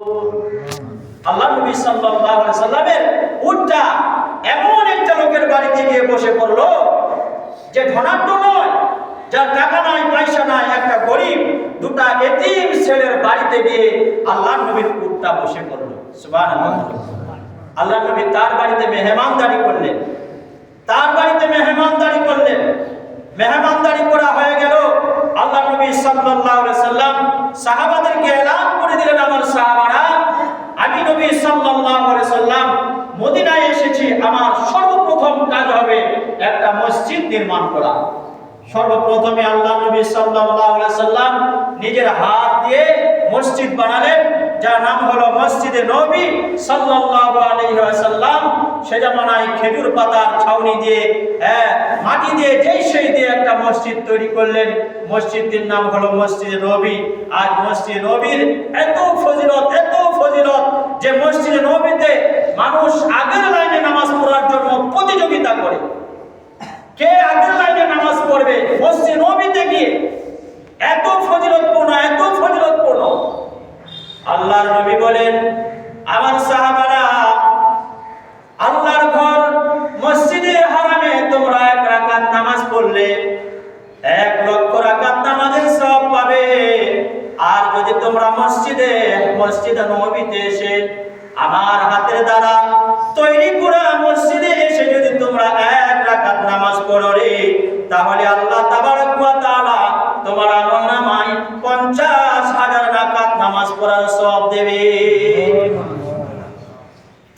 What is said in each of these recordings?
আল্লাহ নবী সাল্লাল্লাহু আলাইহি ওয়াসাল্লামের উটটা এমন একটা লোকের বাড়িতে গিয়ে বসে পড়লো যে ধনাঢ্য নয়, যার টাকা নাই পয়সা নাই, একটা গরিব দুটা এতিম ছেলের বাড়িতে গিয়ে আল্লাহ নবীর উটটা বসে পড়লো। সুবহানাল্লাহ। আল্লাহ নবী তার বাড়িতে মেহমানদারি করলেন, তার বাড়িতে মেহমানদারি করলেন। মেহমানদারি করা হয়ে গেল। আল্লাহ নবী সাল্লাল্লাহু আলাইহি সাল্লাম সাহাবাদেরকে এলান করে দিলেন, আমার সাহাবারা, আমি নবী সাল্লাল্লাহু আলাইহি সাল্লাম মদিনায় এসেছি, আমার সর্বপ্রথম কাজ হবে একটা মসজিদ নির্মাণ করা। সর্বপ্রথমে আল্লাহ নবী সাল্লাল্লাহু আলাইহি সাল্লাম নিজের হাত দিয়ে মসজিদ বানালেন, যার নাম হলো মসজিদে নবী সাল্লাল্লাহু আলাইহি ওয়াসাল্লাম। সে জামানায় খেজুর পাতার ছাউনি দিয়ে মাটি দিয়ে যেই সেই দিয়ে একটা মসজিদ তৈরি করলেন। মসজিদটির নাম হলো মসজিদে নবী। আর মসজিদে নবীর এত ফজিলত যে মসজিদে নবীতে মানুষ আগের লাইনে নামাজ পড়ার জন্য প্রতিযোগিতা করে। কে আগের লাইনে নামাজ পড়বে মসজিদ নবীতে গিয়ে, এত ফজিলতপূর্ণ। আল্লাহর নবী বলেন, আমার সাহাবারা, আল্লাহর ঘর মসজিদে হারামে তোমরা 1 রাকাত নামাজ পড়লে 1 লক্ষ রাকাত নামাজের সওয়াব পাবে। আর যদি তোমরা মসজিদে নবীতে এসে আমার হাতের দ্বারা তৈরি করা মসজিদে এসে যদি তোমরা 1 রাকাত নামাজ পড়ো রে, তাহলে আল্লাহ তাবারক ওয়া তাআলা তোমার আমলনামায় 50,000 রাকাত নামাজ পড়ার সওয়াব দেবে।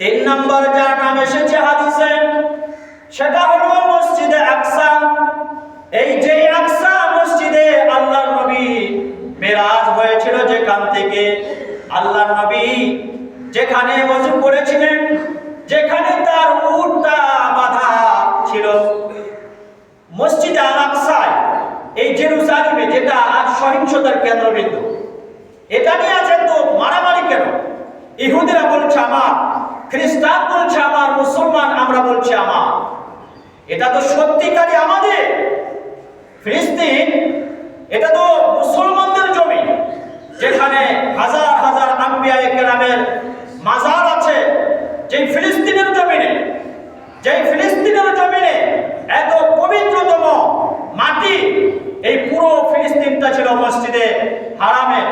3 নম্বর যার নাম এসেছে হাদিসে, সেটা হলো মসজিদে আকসা। এই যে আকসা মসজিদে আল্লাহর নবী মেরাজ হয়েছিল, যেখান থেকে আল্লাহর নবী যেখানে ওযু করেছিলেন, যেখানে তার উটটা বাঁধা ছিল, মসজিদে আল আকসায়, এই জেরুজালেমে, যেটা আজ সহিংসতার কেন্দ্রবিন্দু। এটা নিয়ে আছে তো মারামারি কেন? ইহুদিরা বলছে আমার, খ্রিস্টান বলছে আমার, মুসলমান আমরা বলছি আমার। এটা তো সত্যিকারই আমাদের। ফিলিস্তিন এটা তো মুসলমানদের জমি, যেখানে হাজার হাজার আম্বিয়ায়ে কেরামের মাজার আছে। যেই ফিলিস্তিনের জমিনে এত পবিত্রতম মাটি, এই পুরো ফিলিস্তিনটা ছিল মসজিদে হারামে,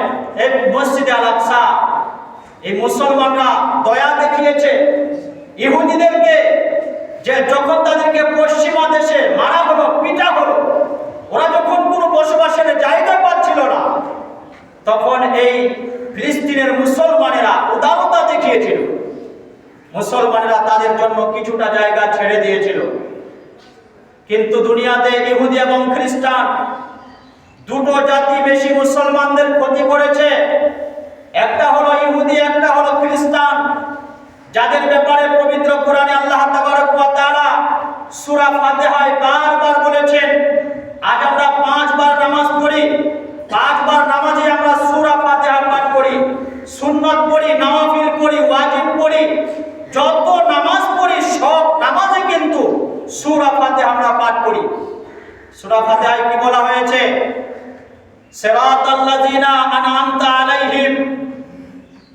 এই মসজিদে আল আকসা। এই মুসলমানরা দয়া দেখিয়েছে ইহুদিদেরকে, যে যখন তাদেরকে পশ্চিমা দেশে মারা হলো, পিটা হলো, ওরা যখন কোনো বসবাসের জায়গা পাচ্ছিল না, তখন এই ফিলিস্তিনের মুসলমানেরা উদারতা দেখিয়েছিল। মুসলমানেরা তাদের জন্য কিছুটা জায়গা ছেড়ে দিয়েছিল। কিন্তু দুনিয়াতে ইহুদি এবং খ্রিস্টান দুটো জাতি বেশি মুসলমানদের ক্ষতি করেছে। একটা হলো ইহুদি, একটা হলো খ্রিস্টান, যাদের ব্যাপারে পবিত্র কোরআনে আল্লাহ তাবারক ওয়া তাআলা সূরা ফাতিহায় বারবার বলেছেন। আজ আমরা 5 বার নামাজ পড়ি, 5 বার নামাজে আমরা সূরা ফাতিহা পাঠ করি, সুন্নাত পড়ি, নওয়াফিল পড়ি, ওয়াজিব পড়ি, যত নামাজ পড়ি সব নামাজে কিন্তু সূরা ফাতিহা আমরা পাঠ করি। সূরা ফাতিহায় কি বলা হয়েছে? সিরাতাল্লাযিনা আনআমতা আলাইহিম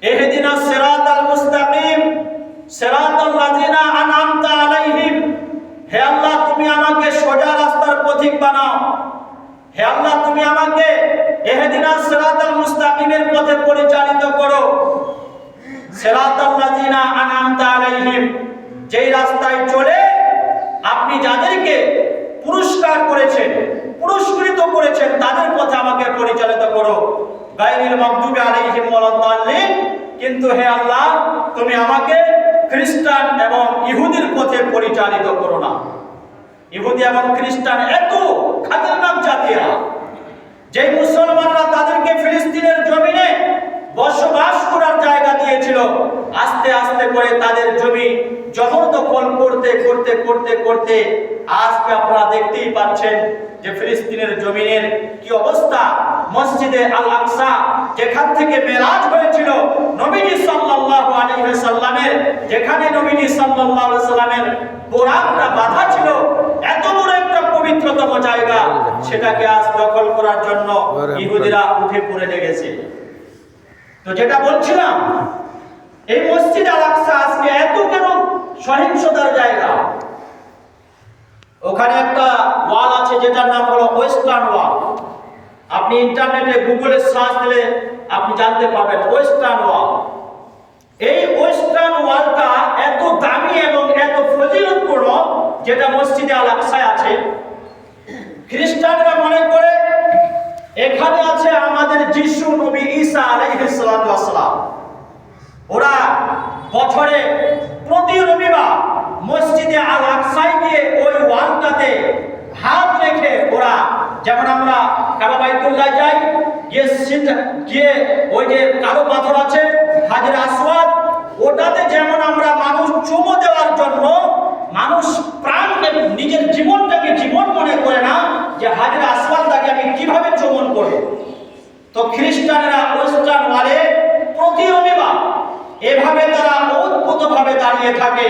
ইহদিনাস সিরাতাল মুস্তাকিম সিরাতাল্লাযিনা আনআমতা আলাইহিম। হে আল্লাহ, তুমি আমাকে সোজা রাস্তার পথিক বানাও। হে আল্লাহ, তুমি আমাকে ইহদিনাস সিরাতাল মুস্তাকিমের পথে পরিচালিত করো। সিরাতাল্লাযিনা আনআমতা আলাইহিম, যেই রাস্তায় চলে আপনি যাদেরকে পুরস্কৃত করেছেন তাদের পথে আমাকে পরিচালিত করো। গায়রিল মাগদুবি আলাইহিম ওয়ালাদ-দাল্লিন। কিন্তু হে আল্লাহ, তুমি আমাকে খ্রিস্টান এবং ইহুদির পথে পরিচালিত করো না। ইহুদি এবং খ্রিস্টান এত খাতারনাক জাতিরা, যে মুসলমানরা তাদেরকে ফিলিস্তিনের জমিনে বসবাস করার জায়গা দিয়েছিল, আস্তে আস্তে করে তাদের জমি জবরদখল করতে আজকে আপনারা দেখতেই পাচ্ছেন যে ফিলিস্তিনের জমিনের কি অবস্থা। মসজিদে আল আকসা, যেখান থেকে মেরাজ হয়েছিল নবীজি সাল্লাল্লাহু আলাইহি ওয়াসাল্লামের, যেখানে নবীজি সাল্লাল্লাহু আলাইহি ওয়াসাল্লামের বোরাকটা বাঁধা ছিল, এত বড় একটা পবিত্রতম জায়গা, সেটাকে আজ দখল করার জন্য ইহুদিরা উঠে পড়ে লেগেছে। তো যেটা বলছিলাম, সহিংসতার জায়গা। ওখানে একটা ওয়াল আছে যেটার নাম হলো ওয়েস্টার্ন ওয়াল। আপনি ইন্টারনেটে গুগলে সার্চ দিলে আপনি জানতে পারবেন ওয়েস্টার্ন ওয়াল। এই ওয়েস্টার্ন ওয়ালটা এত দামি এবং এত ফজিলতপূর্ণ, যেটা মসজিদে আল আকসায় আছে। খ্রিস্টানরা মনে করে এখানে আছে আমাদের যিশু নবী ঈসা আলাইহিস সালাতু ওয়াস সালাম। ওরা বছরে প্রতি রবিবার মসজিদে আল আকসায় গিয়ে ওই ওয়ালটাতে হাত রেখে ওরা, যেমন আমরা কাবা বাইতুল্লাহ যাই, গিয়ে ওই যে কালো পাথর আছে হাজরে আসওয়াদ, ওটাতে যেমন আমরা মানুষ চুমো দেওয়ার জন্য মানুষ প্রাণ নিজের জীবনটাকে জীবন মনে করে না যে হাজরে আসওয়াদটাকে আমি কিভাবে চুমন করব। তো খ্রিস্টানেরা ওয়েস্টার্ন ওয়ালে প্রতি রবিবার এভাবে তারা অদ্ভুতভাবে দাঁড়িয়ে থাকে,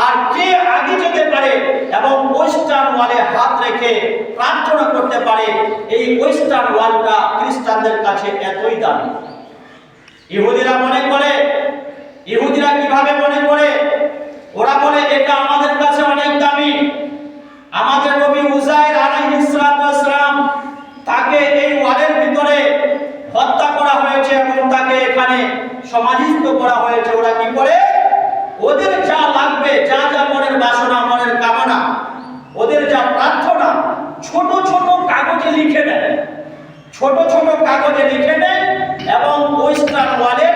আর কে আগে যেতে পারে এবং ওয়েস্টার্ন ওয়ালে হাত রেখে প্রার্থনা করতে পারে, এই ওয়েস্টার্ন ওয়ালটা খ্রিস্টানদের কাছে এতই দামি। ইহুদিরা মনে করে, ইহুদিরা কিভাবে মনে করে, ওরা বলে এটা আমাদের কাছে অনেক দামি। আমাদের নবী উজাইর আলাইহিস সালাম তাকে এই ওয়ালের ভিতরে হত্যা করা হয়েছে এবং তাকে এখানে সমাধিস্থ করা হয়েছে। ওরা কি করে, ওদের যা লাগবে, যা যা মনের বাসনা, মনের কামনা, ওদের যা প্রার্থনা ছোট ছোট কাগজে লিখে নেয়, ছোট ছোট কাগজে লিখে নেয় এবং ওয়েস্টার্ন ওয়ালের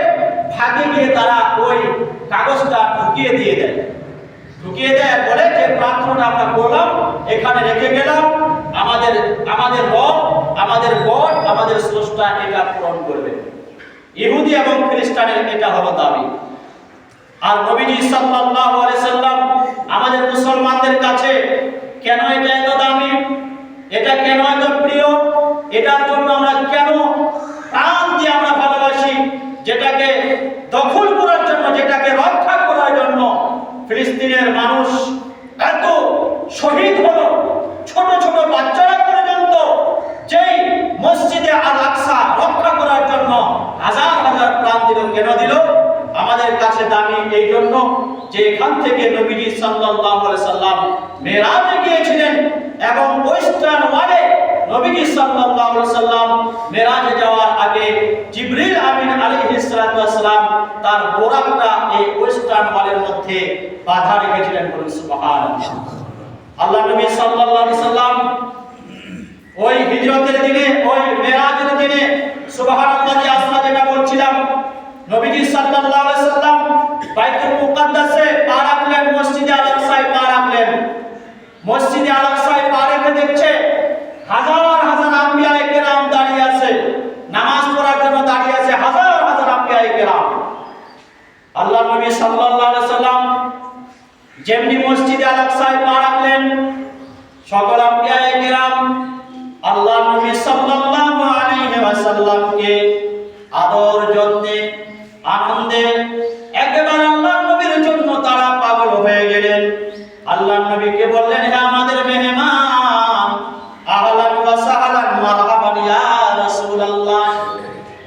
ভাগে গিয়ে তারা ওই কাগজটা ঢুকিয়ে দিয়ে দেয়। ঢুকিয়ে দেয় বলে যে প্রার্থনা আমরা করলাম এখানে রেখে গেলাম, আমাদের রব, আমাদের গড, আমাদের স্রষ্টা এটা পূরণ করবে। ইহুদি এবং খ্রিস্টানের এটা হলো দাবি। আর নবীজি সাল্লাল্লাহু আলাইহি সাল্লাম আমাদের মুসলমানদের কাছে কেন এটা এত দামি, এটা কেন এত প্রিয়, এটার জন্য আমরা কেন প্রাণ দিয়ে আমরা ভালোবাসি, যেটাকে দখল করার জন্য, যেটাকে রক্ষা করার জন্য ফিলিস্তিনের মানুষ এত শহীদ হলো, ছোট ছোট বাচ্চারা পর্যন্ত যেই মসজিদে আল আকসা রক্ষা করার জন্য হাজার হাজার প্রাণ দিল। কেন দিল? আমাদের কাছে দামি এই জন্য যে এখান থেকে নবীজি সাল্লাল্লাহু আলাইহি সাল্লাম মেরাজে গিয়েছিলেন এবং ওয়েস্টার্ন ওয়ালে নবীজি সাল্লাল্লাহু আলাইহি সাল্লাম মেরাজে যাওয়ার আগে জিবরিল আমিন আলাইহিস সালাতু ওয়াস সালাম তার বোরাকটা এই ওয়েস্টার্ন ওয়ালের মধ্যে বাঁধা রেখেছিলেন। বলুন সুবহানাল্লাহ। আল্লাহ নবী সাল্লাল্লাহু আলাইহি সাল্লাম ওই হিজরতের দিনে, ওই মেরাজের দিনে সুবহানাল্লাহ যে আসনা যেটা বলছিলাম, নবীজি সাল্লাল্লাহু আলাইহি সাল্লাম বাইতুল মুকাদ্দাসে পা রাখলেন, মসজিদে আল আকসায় পা রাখলেন। মসজিদে আল আকসায় পা রেখে দেখছে হাজার হাজার আম্বিয়ায়ে কেরাম দাঁড়িয়ে আছে, নামাজ পড়ার জন্য দাঁড়িয়ে আছে হাজার হাজার আম্বিয়ায়ে কেরাম। আল্লাহ নবী সাল্লাল্লাহু আলাইহি সাল্লাম যেমনি মসজিদে আল আকসায় পা রাখলেন, সকল আম্বিয়ায়ে কেরাম আল্লাহ নবী সাল্লাল্লাহু আলাইহি ওয়াসাল্লামকে আদর যত্নে আনন্দে একেবারে আল্লাহ নবীর জন্য তারা পাগল হয়ে গেলেন। আল্লাহ নবীকে বললেন, হে আমাদের মেহমান, আহলান ওয়া সাহলান মারহাবান ইয়া রাসূলুল্লাহ,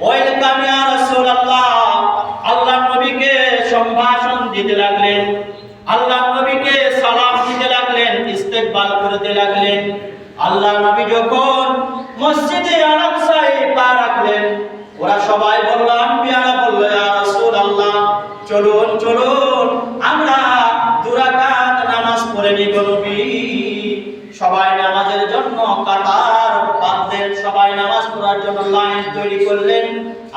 ওয়েলকাম ইয়া রাসূলুল্লাহ। আল্লাহ নবীকে সম্ভাষণ দিতে লাগলেন, আল্লাহ নবীকে সালাম দিতে লাগলেন, ইস্তেকবাল করতে লাগলেন। আল্লাহ নবী যখন মসজিদে আল আকসায় পা রাখলেন, ওরা সবাই বলল, আম্বিয়ারা বলল, ইয়া রাসূলুল্লাহ, চলুন চলুন আমরা দুরাকাত নামাজ পড়ে নিব নবী। সবাই নামাজের জন্য কাতার বাঁধলেন, সবাই নামাজ পড়ার জন্য লাইন তৈরি করলেন।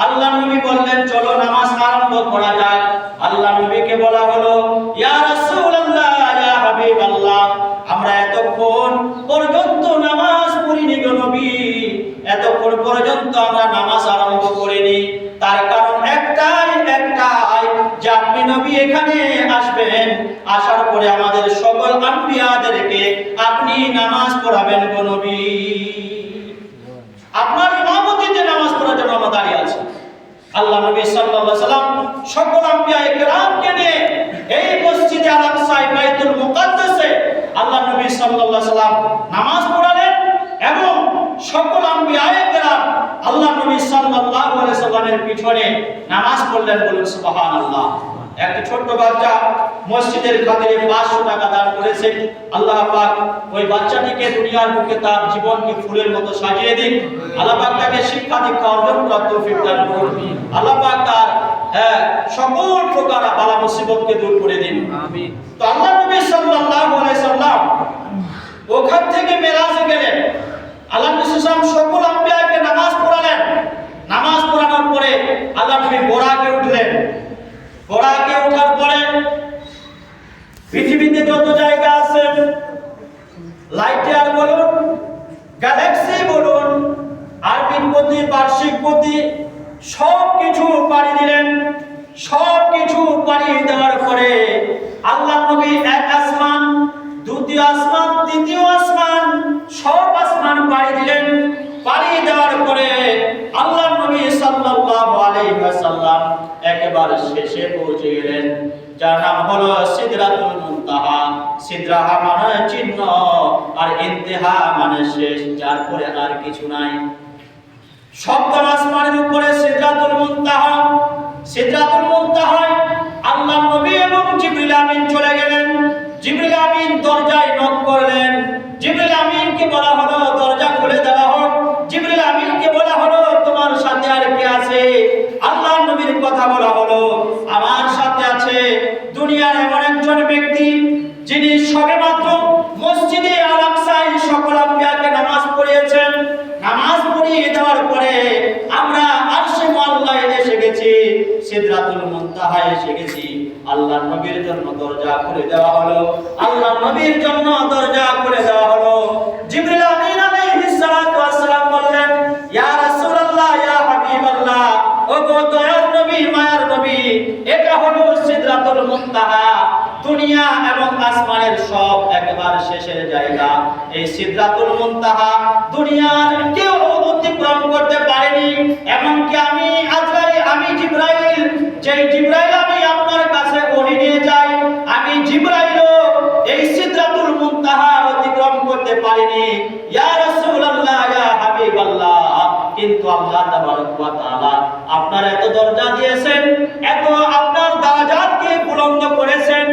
আল্লাহ নবী বললেন, চলো নামাজ আরম্ভ করা যাক। আল্লাহ নবীকে বলা হলো, ইয়া রাসূলুল্লাহ, ইয়া হাবিবাল্লাহ, আমরা এতক্ষণ পর্যন্ত নামাজ পড়িনি গো নবী, এতক্ষণ পর্যন্ত আমরা নামাজ আরম্ভ করিনি। তার কারণ একটাই যে আপনি নবী এখানে আসবেন, আসার পরে আমাদের সকল আম্বিয়াদেরকে আপনি নামাজ পড়াবেন গো নবী। আপনার ইমামতিতে নামাজ পড়ার জন্য আমরা দাঁড়িয়ে আছি। আল্লাহ নবী সাল্লাল্লাহু আলাইহি সাল্লাম সকল আম্বিয়ায়ে কেরামকে নিয়ে এই মসজিদে আল আকসায় বাইতুল মুকাদ্দাসে আল্লাহ নবী সাল্লাল্লাহু আলাইহি সাল্লাম নামাজ পড়ালেন এবং সকল আম্বিয়ায়ে কেরাম আল্লাহ নবী সাল্লাল্লাহু আলাইহি সাল্লামের পিছনে নামাজ পড়লেন। বলুন সুবহানাল্লাহ। একটি ছোট্ট বাচ্চা মসজিদের খাতিরে 500 টাকা দান করেছে। আল্লাহ পাক ওই বাচ্চাটিকে দুনিয়ার বুকে তার জীবনকে ফুলের মতো সাজিয়ে দিন। আল্লাহ পাক তাকে শিক্ষা দীক্ষা অর্জন করার তৌফিক দান করুন। আল্লাহ পাক তার সকল প্রকার বালা মুসিবতকে দূর করে দিন। আমিন। তো আল্লাহ নবী সাল্লাল্লাহু আলাইহি সাল্লাম ওখান থেকে মেরাজে গেলেন। আল্লাহ নবী সাল্লাল্লাহু সকল আম্বিয়াকে নামাজ পড়ালেন। নামাজ পড়ানোর পরে আল্লাহ নবী বোরাকে উঠলেন। বোরাকে ওঠার পরে পৃথিবীতে যত জায়গা আছে, লাইট ইয়ার বলুন, গ্যালাক্সি বলুন, আরবির গতি, বার্ষিক গতি, সব কিছু পাড়ি দিলেন। সব কিছু পাড়ি দেওয়ার পরে আল্লাহ নবী এক আসমান, দ্বিতীয় আসমান, তৃতীয় আসমান, সব আসমান পাড়ি দিলেন। পাড়ি দেওয়ার পরে আল্লাহ নবী সাল্লাল্লাহু আলাইহি ওয়াসাল্লাম একেবারে শেষে পৌঁছে গেলেন, যার নাম হলো সিদরাতুল মুনতাহা। সিদরাহা মানে চিহ্ন, আর ইন্তেহা মানে শেষ, যার পরে আর কিছু নাই। সপ্তম আসমানের উপরে সিদরাতুল মুনতাহা। সিদরাতুল মুনতাহায় আল্লাহ নবী এবং জিবরিল আমিন চলে গেলেন। জিবরিল আমিন দরজায় নক করলেন। জিবরিল আমিনকে বলা হলো দরজা খুলে দেওয়া হোক। জিবরিল আমিনকে বলা হলো তোমার সাথে আর কে আছে? আল্লাহ নবীর কথা বলা হলো আমার সাথে আছে দুনিয়ার এমন একজন ব্যক্তি যিনি সবেমাত্র মসজিদে আল আকসায় সকল আম্বিয়াকে নামাজ পড়িয়েছেন। নামাজ পড়িয়ে দেওয়ার পরে আমরা আরশে মুআল্লায় এসে গেছি, সিদরাতুল মুনতাহায় এসে গেছি। আল্লাহ নবীর জন্য দরজা খুলে দেওয়া হলো। আল্লাহ নবীর জন্য দরজা খুলে দেওয়া হলো। জিবরিল আমিন আলাইহিস সালাতু ওয়াস সালাম বললেন, ইয়া রাসূলুল্লাহ, ইয়া হাবিবাল্লাহ, ও গো দয়ার নবী, মায়ার নবী, এটা হলো সিদরাতুল মুনতাহা। দুনিয়া এবং আসমানের সব একবার শেষের জায়গা। এই সিদরাতুল মুনতাহা দুনিয়ার কেউ অতিক্রম করতে পারেনি। এমনকি আমি আজরাইল, আমি জিবরাইল, যেই জিবরাইল আমি আপনার কাছে ওহী নিয়ে যাই, আমি জিবরাইলও এই সিদরাতুল মুনতাহা অতিক্রম করতে পারিনি। ইয়া রাসূলুল্লাহ, ইয়া হাবিবাল্লাহ, কিন্তু আল্লাহ তাবারক ওয়া তাআলা আপনার এত দরজা দিয়েছেন, এত আপনার দারাজাতকে বুলন্দ করেছেন,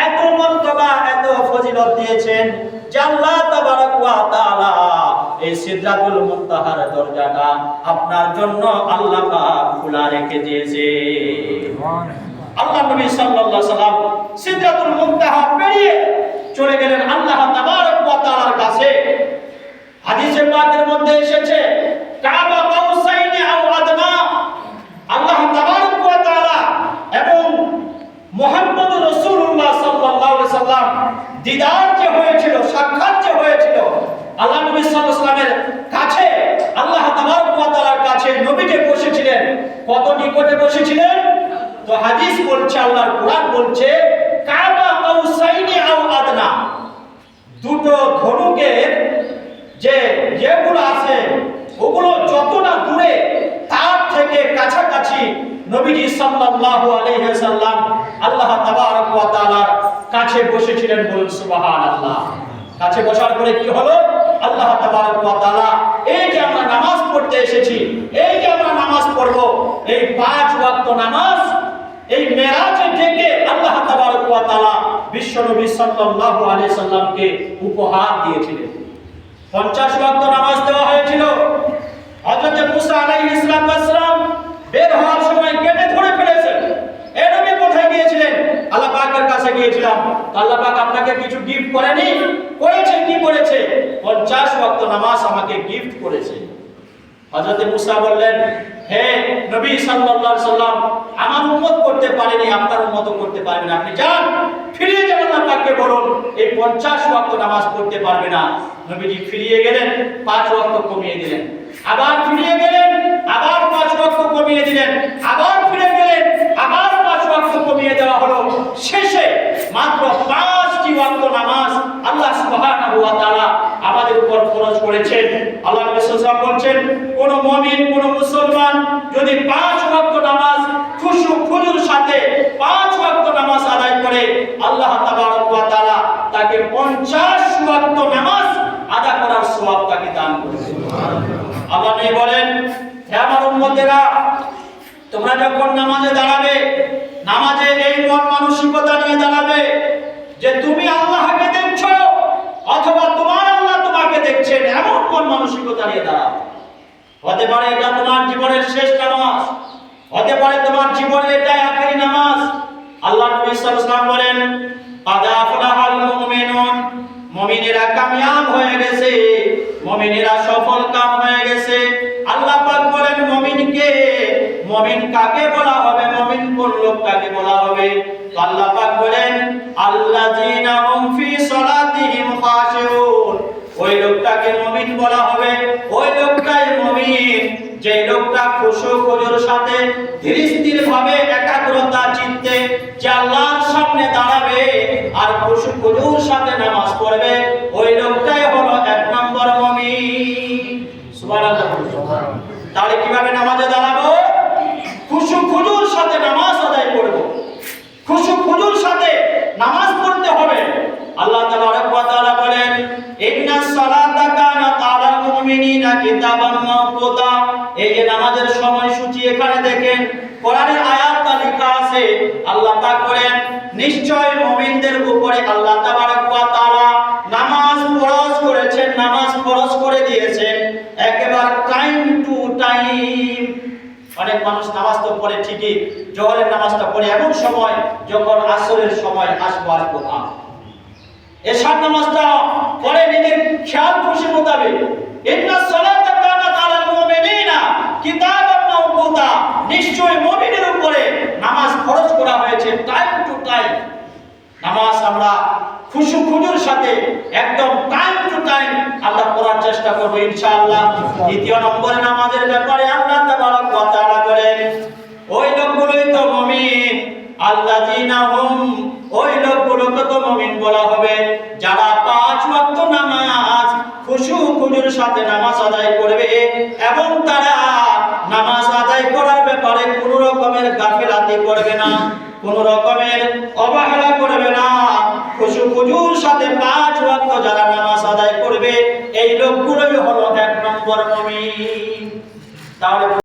এত মর্তবা, এত ফজিলত দিয়েছেন যে আল্লাহ তাবারক ওয়া তাআলা এই সিদরাতুল মুনতাহার দরজাটা আপনার জন্য আল্লাহ পাক খোলা রেখে দিয়েছে। আল্লাহ নবী সাল্লাল্লাহু আলাইহি সাল্লাম সিদরাতুল মুনতাহা পেরিয়ে চলে গেলেন আল্লাহ তাবারক ওয়া তাআলার কাছে। হাদিসে পাকের মধ্যে এসেছে কাবা কাউসাইনি আও আদনা, আল্লাহ তাবারক ওয়া তাআলা এবং মুহাম্মদুর রাসূলুল্লাহ সাল্লাল্লাহু আলাইহি সাল্লাম দিদার যে হয়েছিল, সাক্ষাৎ যে হয়েছিল, আল্লাহ নবী সাল্লাল্লাহু আলাইহি সাল্লামের কাছে, আল্লাহ তাবারক ওয়া তাআলার কাছে নবী যে বসেছিলেন, কত নিকটে বসেছিলেন? তো হাদিস বলছে, আল্লাহর কোরআন বলছে কাবা কাউসাইনি আও আদনা, দুটো ধনুকের যে যেগুলো আছে ওগুলো যতটা দূরে তার থেকে কাছাকাছি নবীজি সাল্লাল্লাহু আলাইহি ওয়াসাল্লাম আল্লাহ তাবারক ওয়া তাআলার কাছে বসেছিলেন। বলুন সুবহানাল্লাহ। কাছে বসার পরে কি হলো? আল্লাহ তাবারক ওয়া তাআলা এই যে আমরা নামাজ পড়তে এসেছি, এই যে আমরা নামাজ পড়ব, এই 5 ওয়াক্ত নামাজ এই মেরাজে থেকে আল্লাহ তাবারক ওয়া তাআলা বিশ্বনবী সাল্লাল্লাহু আলাইহি সাল্লামকে উপহার দিয়েছিলেন। 50 ওয়াক্ত নামাজ দেওয়া হয়েছিল। হযরত মুসা আলাইহিস সালাম বের হওয়ার সময় কেটে ধরে ফেলেছেন। এই নবী কোথায় গিয়েছিলেন? আল্লাহ পাকের কাছে গিয়েছিলাম। আল্লাহ পাক আপনাকে কিছু গিফট করেনি? করেছে। কি করেছে? 50 ওয়াক্ত নামাজ আমাকে গিফট করেছে। হযরত মুসা বললেন, হে নবী সাল্লাল্লাহু আলাইহি সাল্লাম, আমার উম্মত করতে পারেনি, আপনার উম্মত করতে পারবে না, আপনি যান, ফিরে যান, আল্লাহ পাককে বলুন এই 50 ওয়াক্ত নামাজ পড়তে পারবে না। নবীজি ফিরে গেলেন, 5 ওয়াক্ত কমিয়ে দিলেন। আবার ফিরে গেলেন, আবার 5 ওয়াক্ত কমিয়ে দিলেন। আবার ফিরে গেলেন, আবার 5 ওয়াক্ত কমিয়ে দেওয়া হলো। শেষে মাত্র 5টি ওয়াক্ত নামাজ আল্লাহ সুবহানাহু ওয়া তাআলা আমাদের উপর ফরজ করেছেন। আল্লাহ নবী সাল্লাল্লাহু আলাইহি ওয়াসাল্লাম বলেন, কোন মুমিন, কোন মুসলমান যদি 5 ওয়াক্ত নামাজ খুশুর সাথে 5 ওয়াক্ত নামাজ আদায় করে, আল্লাহ তাবারক ওয়া তাআলা তাকে 50 ওয়াক্ত নামাজ আদা করার সওয়াব তাকে দান করবে। আল্লাহ নবী বলেন, হে আমার উম্মতেরা, তোমরা যখন নামাজে দাঁড়াবে, নামাজে এই মন যে তুমি আল্লাহকে দেখছো অথবা তোমার আল্লাহ তোমাকে দেখছেন, এমন মন মানসিকতা নিয়ে দাঁড়াও। হতে পারে এটা তোমার জীবনের শেষ নামাজ, হতে পারে তোমার জীবনের এটা আখেরি নামাজ। আল্লাহ নবী সাল্লাল্লাহু আলাইহি ওয়াসাল্লাম বলেন, কাদ আফলাহাল মুমিনুন, মুমিনেরা কামিয়াব হয়ে গেছে, মুমিনেরা সফল কাম হয়ে গেছে। আল্লাহ পাক বলেন মুমিনকে, মুমিন কাকে বলা হবে, মুমিন কোন লোকটাকে বলা হবে? তো আল্লাহ পাক বলেন আল্লাযীনা হুম ফি সালাতিহিম খাশিউন, ওই লোকটাকে মুমিন বলা হবে, ওই লোকটাই মুমিন যে লোকটা খুশু খুজুর সাথে ধীর স্থির ভাবে একাগ্রতা চিত্তে যে আল্লাহর সামনে দাঁড়াবে আর খুশু খুজুর সাথে নামাজ পড়বে, ওই লোকটাই হলো এক নম্বর মুমিন। সুবহানাল্লাহ। তাহলে কিভাবে নামাজে দাঁড়াবো? খুশু খুজুর সাথে নামাজ আদায় করব, খুশু খুজুর সাথে নামাজ পড়তে হবে। আল্লাহ তাবারক ওয়া তাআলা বলেন ইন্নাস সালাতা কানাত আলাল মুমিনিনা কিতাবান মাওকুতা। এই যে নামাজের সময়সূচি এখানে দেখেন কোরআনের আয়াতটা লেখা আছে। আল্লাহ পাক বলেন নিশ্চয় মুমিনদের উপরে আল্লাহ তাবারক ওয়া তাআলা নামাজ ফরজ করেছেন, নামাজ ফরজ করে দিয়েছেন একেবারে টাইম টু টাইম। অনেক মানুষ নামাজ তো পড়ে ঠিকই, জোহরের নামাজটা পড়ে এমন সময় যখন আসরের সময় আসবো না, এশার নামাজটা পড়ে নিজের খেয়াল খুশি মোতাবেক। ইন্নাস সালাতা কানাত আলাল মুমিনিনা কিতাবান মাওকুতা, নিশ্চয় মুমিনের উপরে নামাজ ফরজ করা হয়েছে টাইম টু টাইম। নামাজ আমরা খুশু খুজুর সাথে একদম টাইম টু টাইম আমরা পড়ার চেষ্টা করব ইনশাআল্লাহ। দ্বিতীয় নম্বরে নামাজের ব্যাপারে আল্লাহ তাবারক ওয়া তাআলা বলেন ওই লোকগুলোই তো মুমিন, আল্লাযীনা হুম, ওই লোকগুলোকে তো মুমিন বলা হবে যারা 5 ওয়াক্ত নামাজ খুশু খুজুর সাথে নামাজ আদায় করবে এবং তারা নামাজ আদায় করার ব্যাপারে কোনো রকমের গাফিলাতি করবে না, কোনো রকমের অবহেলা করবে না। খুশু খুজুর সাথে 5 ওয়াক্ত যারা নামাজ আদায় করবে এই লোকগুলোই হলো এক নম্বর মুমিন। তাহলে